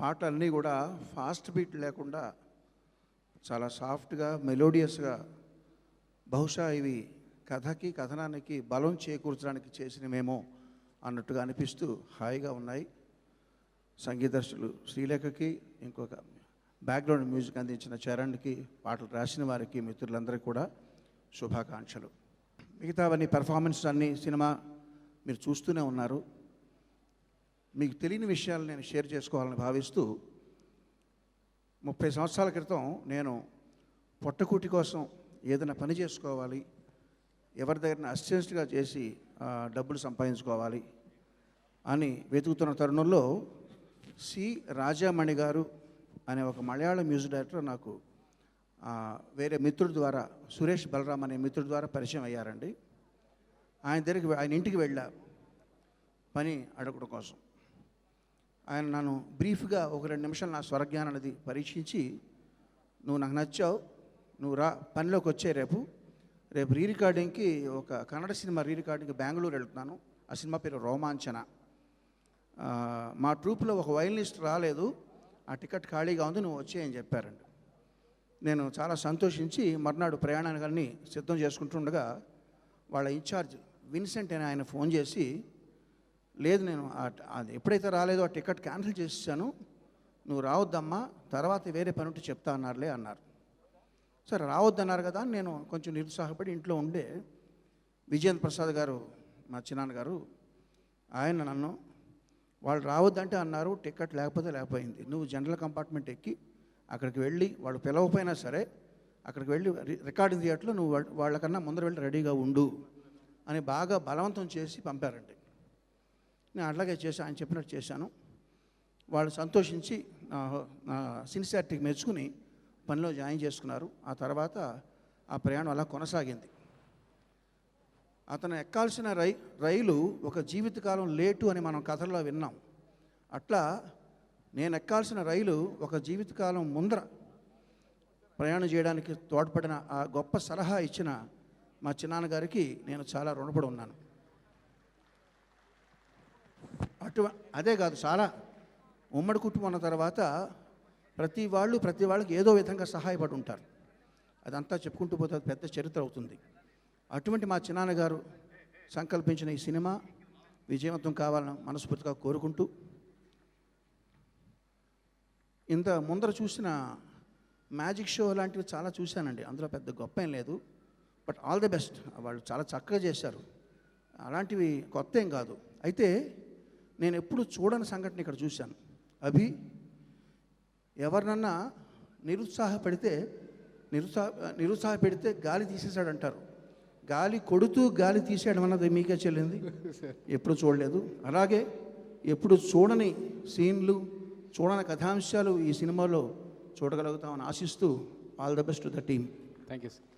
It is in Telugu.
పాటలన్నీ కూడా ఫాస్ట్ బీట్ లేకుండా చాలా సాఫ్ట్గా మెలోడియస్గా, బహుశా ఇవి కథకి కథనానికి బలం చేకూర్చడానికి చేసినవేమో అన్నట్టుగా అనిపిస్తూ హాయిగా ఉన్నాయి. సంగీత దర్శకులు శ్రీలేఖకి, ఇంకొక బ్యాక్గ్రౌండ్ మ్యూజిక్ అందించిన చరణ్కి, పాటలు రాసిన వారికి, మిత్రులందరికీ కూడా శుభాకాంక్షలు. మిగతావన్నీ పెర్ఫార్మెన్స్ అన్నీ సినిమా మీరు చూస్తూనే ఉన్నారు. మీకు తెలియని విషయాలు నేను షేర్ చేసుకోవాలని భావిస్తూ, 30 సంవత్సరాల క్రితం నేను పొట్టకూటి కోసం ఏదైనా పని చేసుకోవాలి, ఎవరి దగ్గర అసిస్టెంట్గా చేసి డబ్బులు సంపాదించుకోవాలి అని వెతుకుతున్న తరుణంలో సి రాజామణి గారు అనే ఒక మలయాళ మ్యూజిక్ డైరెక్టర్ నాకు వేరే మిత్రుడి ద్వారా, సురేష్ బలరామ్ అనే మిత్రుడి ద్వారా పరిచయం అయ్యారండి. ఆయన ఇంటికి వెళ్ళా పని అడగడం కోసం. ఆయన నన్ను బ్రీఫ్గా ఒక 2 నిమిషాలు నా స్వరజ్ఞానం అనేది పరీక్షించి, నువ్వు నాకు నచ్చావు, నువ్వు రా, పనిలోకి వచ్చే రేపు రీ రికార్డింగ్కి, ఒక కన్నడ సినిమా రీ రికార్డింగ్కి బెంగళూరు వెళ్తున్నాను. ఆ సినిమా పేరు రోమాంచన. మా ట్రూప్లో ఒక వయలినిస్ట్ రాలేదు, ఆ టికెట్ ఖాళీగా ఉంది, నువ్వు వచ్చేయని చెప్పారండి. నేను చాలా సంతోషించి మర్నాడు ప్రయాణాన్ని సిద్ధం చేసుకుంటుండగా వాళ్ళ ఇన్ఛార్జ్ విన్సెంట్ అని ఆయన ఫోన్ చేసి, లేదు నేను అది ఎప్పుడైతే రాలేదో ఆ టికెట్ క్యాన్సిల్ చేసేసాను, నువ్వు రావద్దమ్మా, తర్వాత వేరే పని ఉంటే చెప్తా అన్నారులే అన్నారు. సరే రావద్దన్నారు కదా అని నేను కొంచెం నిరుత్సాహపడి ఇంట్లో ఉండే, విజయేంద్ర ప్రసాద్ గారు మా చిన్నాన్నగారు, ఆయన నన్ను, వాళ్ళు రావద్దంటే అన్నారు, టికెట్ లేకపోయింది, నువ్వు జనరల్ కంపార్ట్మెంట్ ఎక్కి అక్కడికి వెళ్ళి, వాళ్ళు పిలవపోయినా సరే అక్కడికి వెళ్ళి రికార్డింగ్ థియేటర్లో నువ్వు వాళ్ళకన్నా ముందర వెళ్ళి రెడీగా ఉండు అని బాగా బలవంతం చేసి పంపారండి. నేను అట్లాగే చేశాను, ఆయన చెప్పినట్టు చేశాను. వాళ్ళు సంతోషించి నా సిన్సియారిటీకి మెచ్చుకుని పనిలో జాయిన్ చేసుకున్నారు. ఆ తర్వాత ఆ ప్రయాణం అలా కొనసాగింది. అతను ఎక్కాల్సిన రైలు ఒక జీవితకాలం లేటు అని మనం కథల్లో విన్నాం. అట్లా నేను ఎక్కాల్సిన రైలు ఒక జీవితకాలం ముందర ప్రయాణం చేయడానికి తోడ్పడిన ఆ గొప్ప సలహా ఇచ్చిన మా చిన్నాన్నగారికి నేను చాలా రుణపడి ఉన్నాను. అదే కాదు, చాలా ఉమ్మడి కుటుంబం ఉన్న తర్వాత ప్రతి వాళ్ళకి ఏదో విధంగా సహాయపడి ఉంటారు. అదంతా చెప్పుకుంటూ పోతే పెద్ద చరిత్ర అవుతుంది. అటువంటి మా చిన్నాన్నగారు సంకల్పించిన ఈ సినిమా విజయవంతం కావాలని మనస్ఫూర్తిగా కోరుకుంటూ, ఇంత ముందర చూసిన మ్యాజిక్ షో లాంటివి చాలా చూశానండి. అందులో పెద్ద గొప్ప ఏం లేదు, బట్ ఆల్ ది బెస్ట్. వాళ్ళు చాలా చక్కగా చేశారు. అలాంటివి కొత్త ఏం కాదు. అయితే నేను ఎప్పుడు చూడని సంఘటన ఇక్కడ చూశాను. ఎవరినన్నా నిరుత్సాహపెడితే గాలి తీసేశాడు అంటారు. గాలి కొడుతూ గాలి తీసేయడం అన్నది మీకే చెల్లింది, ఎప్పుడు చూడలేదు. అలాగే ఎప్పుడు చూడని సీన్లు, చూడని కథాంశాలు ఈ సినిమాలో చూడగలుగుతామని ఆశిస్తూ, all the best to the team. Thank you sir.